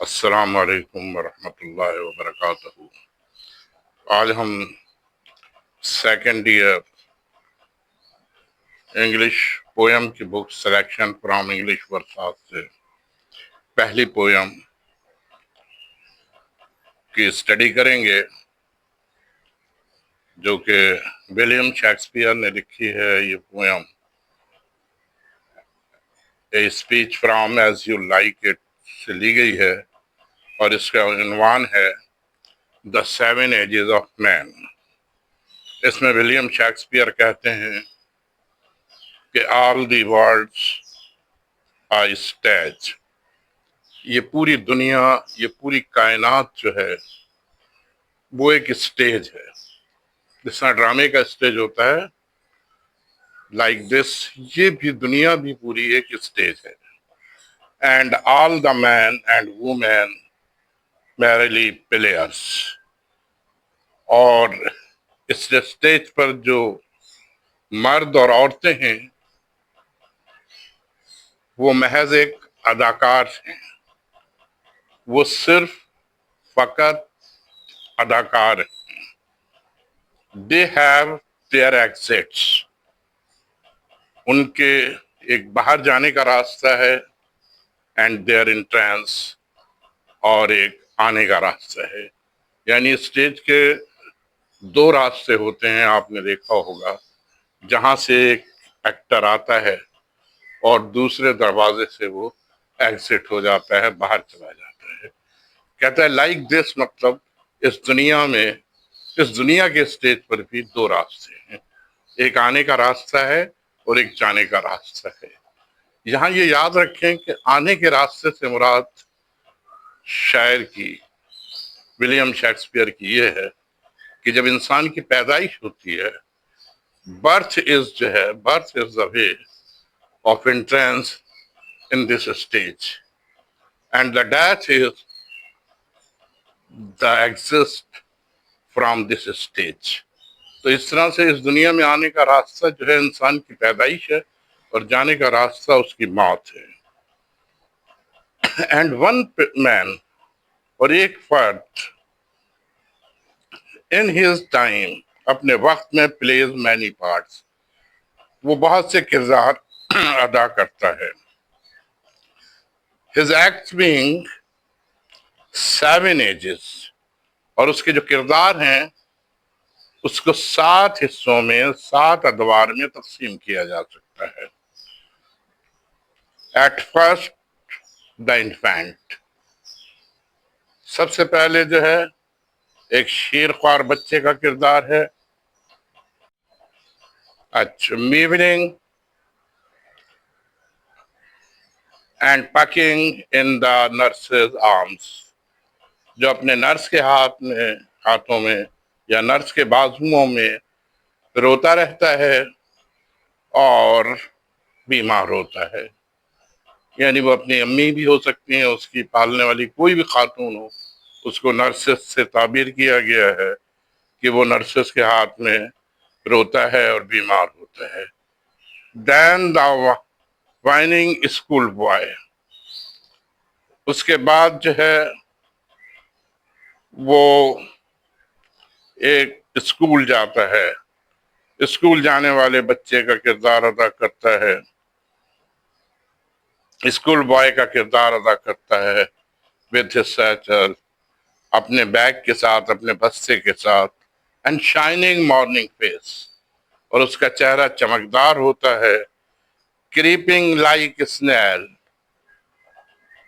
السلام علیکم ورحمۃ اللہ وبرکاتہ۔ آج ہم سیکنڈ ایئر انگلش پویم کی بک سلیکشن فرام انگلش ورسات سے پہلی پویم کی اسٹڈی کریں گے، جو کہ ولیم شیکسپیئر نے لکھی ہے۔ یہ poem a speech from as you like it سے لی گئی ہے، اور اس کا عنوان ہے دا سیون ایجز آف مین۔ اس میں ولیم شیکسپیئر کہتے ہیں کہ آل دی ورلڈز آر اسٹیج، یہ پوری دنیا، یہ پوری کائنات جو ہے وہ ایک اسٹیج ہے۔ جس طرح ڈرامے کا اسٹیج ہوتا ہے، لائک دس یہ بھی دنیا بھی پوری ایک اسٹیج ہے۔ And all the men and women merely players, اور اس اسٹیج پر جو مرد اور عورتیں ہیں وہ محض ایک اداکار ہیں، وہ صرف فقط اداکار ہیں۔ دے ہیو دیئر ایگزٹس، ان کے ایک باہر جانے کا راستہ ہے، اینڈ دیئر انٹرنس، اور ایک آنے کا راستہ ہے۔ یعنی اسٹیج کے دو راستے ہوتے ہیں، آپ نے دیکھا ہوگا، جہاں سے ایک ایکٹر آتا ہے اور دوسرے دروازے سے وہ ایگزٹ ہو جاتا ہے، باہر چلا جاتا ہے۔ کہتا ہے لائک دس، مطلب اس دنیا میں، اس دنیا کے اسٹیج پر بھی دو راستے ہیں، ایک آنے کا راستہ ہے اور ایک جانے کا راستہ ہے۔ یہاں یہ یاد رکھیں کہ آنے کے راستے سے مراد شاعر کی، ولیم شیکسپیئر کی، یہ ہے کہ جب انسان کی پیدائش ہوتی ہے، برتھ از جو ہے، birth is the way of entrance in this stage, and the death is the exit from this stage۔ تو اس طرح سے اس دنیا میں آنے کا راستہ جو ہے انسان کی پیدائش ہے، اور جانے کا راستہ اس کی موت ہے۔ and one man، اور ایک فرد in his time، اپنے وقت میں plays many parts، وہ بہت سے کردار ادا کرتا ہے۔ his acts being seven ages، اور اس کے جو کردار ہیں اس کو 7 حصوں میں، 7 ادوار میں تقسیم کیا جا سکتا ہے۔ ایٹ فرسٹ دا انفینٹ، سب سے پہلے جو ہے ایک شیر خوار بچے کا کردار ہے۔ اچھا، mewling and puking in the nurse's arms, جو اپنے نرس کے ہاتھوں میں یا نرس کے بازوؤں میں روتا رہتا ہے اور بیمار ہوتا ہے۔ یعنی وہ اپنی امی بھی ہو سکتی ہیں، اس کی پالنے والی کوئی بھی خاتون ہو، اس کو نرسز سے تعبیر کیا گیا ہے کہ وہ نرسز کے ہاتھ میں روتا ہے اور بیمار ہوتا ہے۔ دین دا وائننگ اسکول بوائے، اس کے بعد جو ہے وہ ایک اسکول جاتا ہے، اسکول جانے والے بچے کا کردار ادا کرتا ہے، اسکول بوائے کا کردار ادا کرتا ہے with his satchel، اپنے بیگ کے ساتھ، اپنے بستے کے ساتھ، and shining morning face، اور اس کا چہرہ چمکدار ہوتا ہے، creeping like a snail،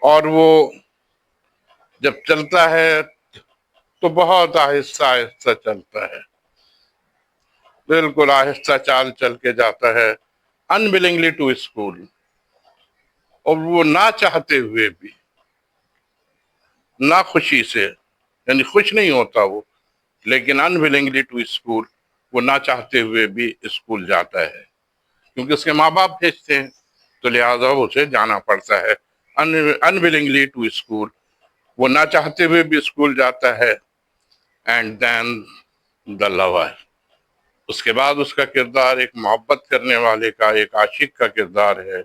اور وہ جب چلتا ہے تو بہت آہستہ آہستہ چلتا ہے، بالکل آہستہ چال چل کے جاتا ہے۔ unwillingly to school، اور وہ نہ چاہتے ہوئے بھی، نہ خوشی سے، یعنی خوش نہیں ہوتا وہ، لیکن unwillingly to school، وہ نہ چاہتے ہوئے بھی اسکول جاتا ہے، کیونکہ اس کے ماں باپ بھیجتے ہیں تو لہٰذا اسے جانا پڑتا ہے۔ unwillingly to school، وہ نہ چاہتے ہوئے بھی اسکول جاتا ہے۔ اینڈ دین دا lover، اس کے بعد اس کا کردار ایک محبت کرنے والے کا، ایک عاشق کا کردار ہے۔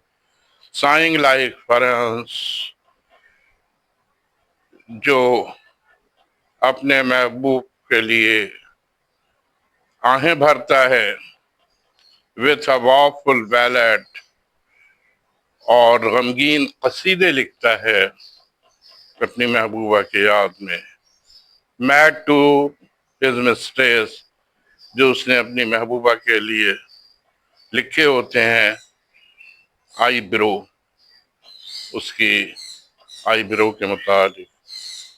sighing like Florence، جو اپنے محبوب کے لیے آہیں بھرتا ہے with a woeful ballad اور غمگین قصیدے لکھتا ہے اپنی محبوبہ کی یاد میں. mad to his mistress جو اس نے اپنی محبوبہ کے لیے لکھے ہوتے ہیں. آئی برو، اس کی آئی برو کے متعلق،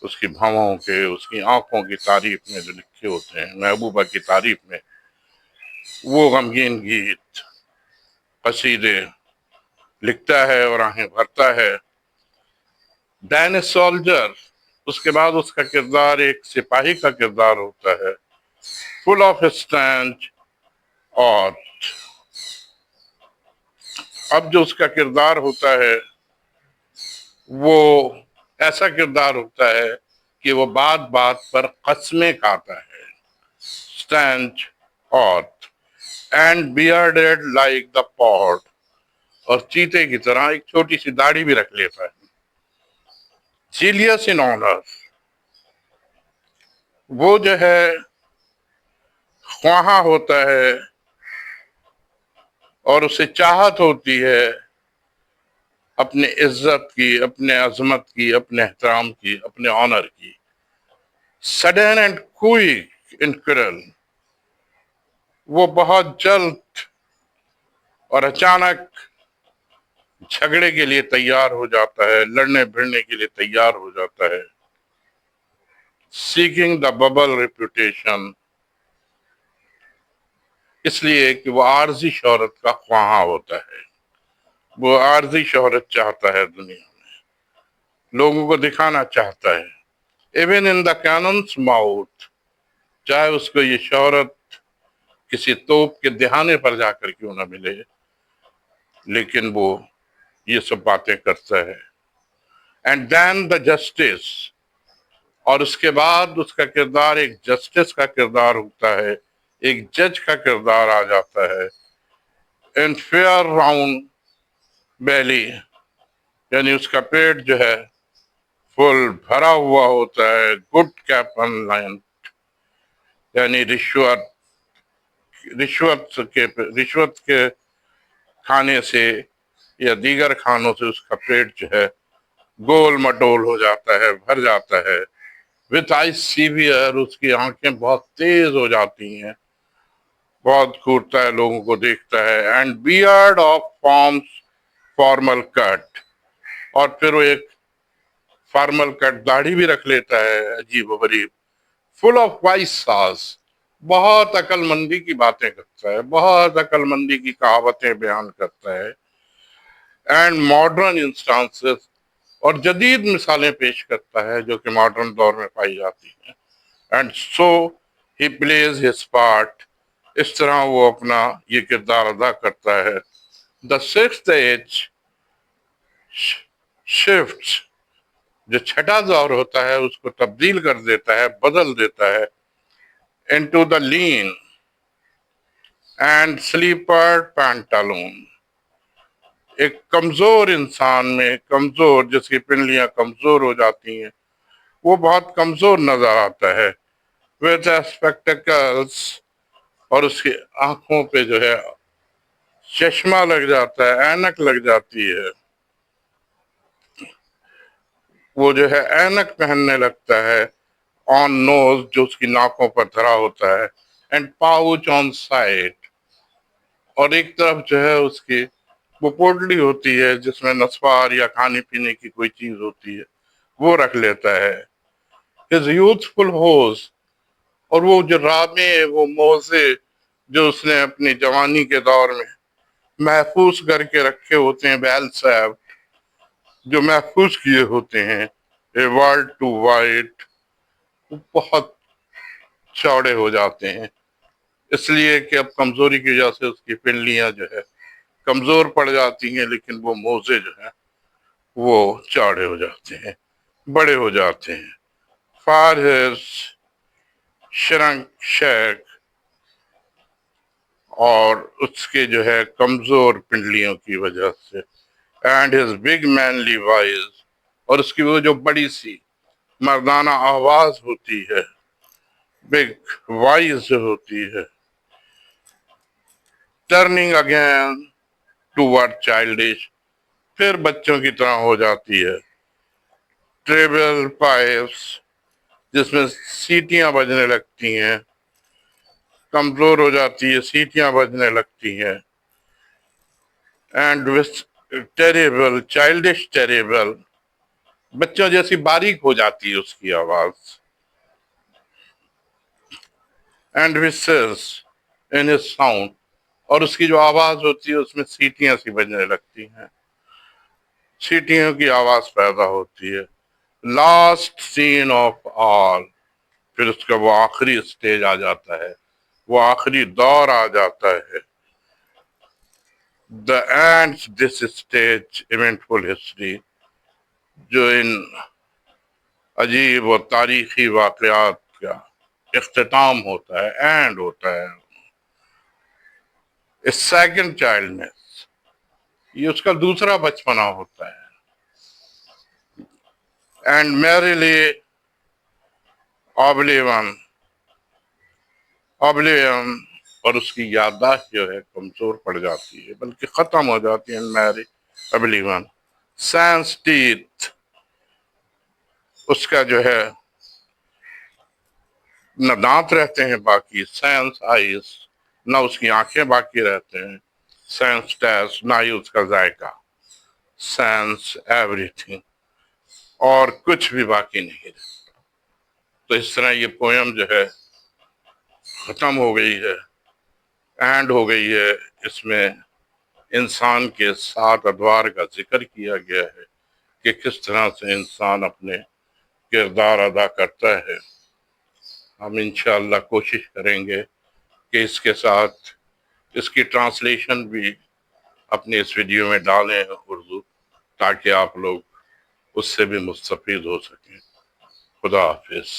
اس کی بھووں کے، اس کی آنکھوں کی تعریف میں جو لکھے ہوتے ہیں محبوبہ کی تعریف میں، وہ غمگین گیت قصیدے لکھتا ہے اور آہیں بھرتا ہے. دین اے سولجر، اس کے بعد اس کا کردار ایک سپاہی کا کردار ہوتا ہے. فل آف اسٹرینتھ، اور اب جو اس کا کردار ہوتا ہے وہ ایسا کردار ہوتا ہے کہ وہ بات بات پر قسمیں کھاتا ہے. اسٹرینتھ اور اینڈ بیئرڈیڈ لائک دا پاٹ، اور چیتے کی طرح ایک چھوٹی سی داڑھی بھی رکھ لیتا ہے. سیلیس ان آنر، وہ جو ہے خواہاں ہوتا ہے اور اسے چاہت ہوتی ہے اپنے عزت کی، اپنے عظمت کی، اپنے احترام کی، اپنے آنر کی. سڈن اینڈ کوئک انکرل، وہ بہت جلد اور اچانک جھگڑے کے لیے تیار ہو جاتا ہے، لڑنے بھڑنے کے لیے تیار ہو جاتا ہے. سیکنگ دا ببل ریپوٹیشن، اس لیے کہ وہ عارضی شہرت کا خواہاں ہوتا ہے. وہ عارضی شہرت چاہتا ہے، دنیا میں لوگوں کو دکھانا چاہتا ہے. ایون ان دا کیننس ماؤتھ، چاہے اس کو یہ شہرت کسی توپ کے دہانے پر جا کر کیوں نہ ملے، لیکن وہ یہ سب باتیں کرتا ہے. اینڈ دین دا جسٹس، اور اس کے بعد اس کا کردار ایک جسٹس کا کردار ہوتا ہے، ایک جج کا کردار آ جاتا ہے. اینڈ فیئر راؤنڈ بیلی، یعنی اس کا پیٹ جو ہے فل بھرا ہوا ہوتا ہے. گڈ کیپن لائن، یعنی رشوت کے کھانے سے یا دیگر کھانوں سے اس کا پیٹ جو ہے گول مٹول ہو جاتا ہے، بھر جاتا ہے. وتھ آئی سیویئر، اس کی آنکھیں بہت تیز ہو جاتی ہیں، بہت گھورتا ہے، لوگوں کو دیکھتا ہے. And beard of forms formal cut, اور پھر وہ ایک فارمل کٹ داڑھی بھی رکھ لیتا ہے عجیب و غریب. فل آف وائس ساز، بہت عقل مندی کی باتیں کرتا ہے، بہت عقل مندی کی کہاوتیں بیان کرتا ہے. اینڈ ماڈرن انسٹانسز، اور جدید مثالیں پیش کرتا ہے جو کہ ماڈرن دور میں پائی جاتی ہیں. And so he plays his part, اس طرح وہ اپنا یہ کردار ادا کرتا ہے. دا سکستھ ایج شفٹس، جو چھٹا دور ہوتا ہے اس کو تبدیل کر دیتا ہے، بدل دیتا ہے. Into the lean and slipper pantaloon, ایک کمزور انسان میں، کمزور جس کی پنڈلیاں کمزور ہو جاتی ہیں، وہ بہت کمزور نظر آتا ہے. with spectacles، اور اس کی آنکھوں پہ جو ہے چشمہ لگ جاتا ہے، اینک لگ جاتی ہے، وہ جو ہے اینک پہننے لگتا ہے. آن نوز، جو اس کی ناکوں پر دھرا ہوتا ہے. اینڈ پاؤچ آن سائڈ، اور ایک طرف جو ہے اس کی وہ پوٹلی ہوتی ہے جس میں نسوار یا کھانے پینے کی کوئی چیز ہوتی ہے، وہ رکھ لیتا ہے. his youthful hose، اور وہ جو رامے، وہ موزے جو اس نے اپنی جوانی کے دور میں محفوظ کر کے رکھے ہوتے ہیں، بیل صاحب جو محفوظ کیے ہوتے ہیں، ورلڈ ٹو وائٹ، بہت چوڑے ہو جاتے ہیں، اس لیے کہ اب کمزوری کی وجہ سے اس کی پنڈلیاں جو ہے کمزور پڑ جاتی ہیں، لیکن وہ موزے جو ہیں وہ چوڑے ہو جاتے ہیں، بڑے ہو جاتے ہیں. فار ہز شرنک شیک، اور اس کے جو ہے کمزور پنڈلیوں کی وجہ سے. And his big mainly wise, اور اس کی وہ جو بڑی سی مردانہ آواز ہوتی ہے، بگ وائز ہوتی ہے. ٹرننگ اگین ٹوورڈ چائلڈش، پھر بچوں کی طرح ہو جاتی ہے. ٹریبل پائپس، جس میں سیٹیاں بجنے لگتی ہیں، کمزور ہو جاتی ہے، سیٹیاں بجنے لگتی ہیں. And with terrible childish terrible, بچوں جیسی باریک ہو جاتی ہے اس کی آواز. اینڈ وسلز ان ہز ساؤنڈ، اور اس کی جو آواز ہوتی ہے اس میں سیٹیاں سی بجنے لگتی ہیں، سیٹیوں کی آواز پیدا ہوتی ہے. لاسٹ سین آف آل، پھر اس کا وہ آخری سٹیج آ جاتا ہے، وہ آخری دور آ جاتا ہے. The ends this stage eventful history، جو ان عجیب و تاریخی واقعات کا اختتام ہوتا ہے، اینڈ ہوتا ہے. سیکنڈ چائلڈنس، یہ اس کا دوسرا بچپنا ہوتا ہے. اینڈ میریلی اوبلیون، اور اس کی یادداشت جو ہے کمزور پڑ جاتی ہے، بلکہ ختم ہو جاتی ہے. میری اوبلیون. سینس ٹیتھ، اس کا جو ہے نہ دانت رہتے ہیں باقی. سینس آئیز، نہ اس کی آنکھیں باقی رہتے ہیں. سینس ٹیسٹ، نہ ہی اس کا ذائقہ. سینس ایوری تھنگ، اور کچھ بھی باقی نہیں رہتا. تو اس طرح یہ پویم جو ہے ختم ہو گئی ہے، اینڈ ہو گئی ہے. اس میں انسان کے 7 ادوار کا ذکر کیا گیا ہے کہ کس طرح سے انسان اپنے کردار ادا کرتا ہے. ہم انشاءاللہ کوشش کریں گے کہ اس کے ساتھ اس کی ٹرانسلیشن بھی اپنے اس ویڈیو میں ڈالیں اردو، تاکہ آپ لوگ اس سے بھی مستفید ہو سکیں. خدا حافظ.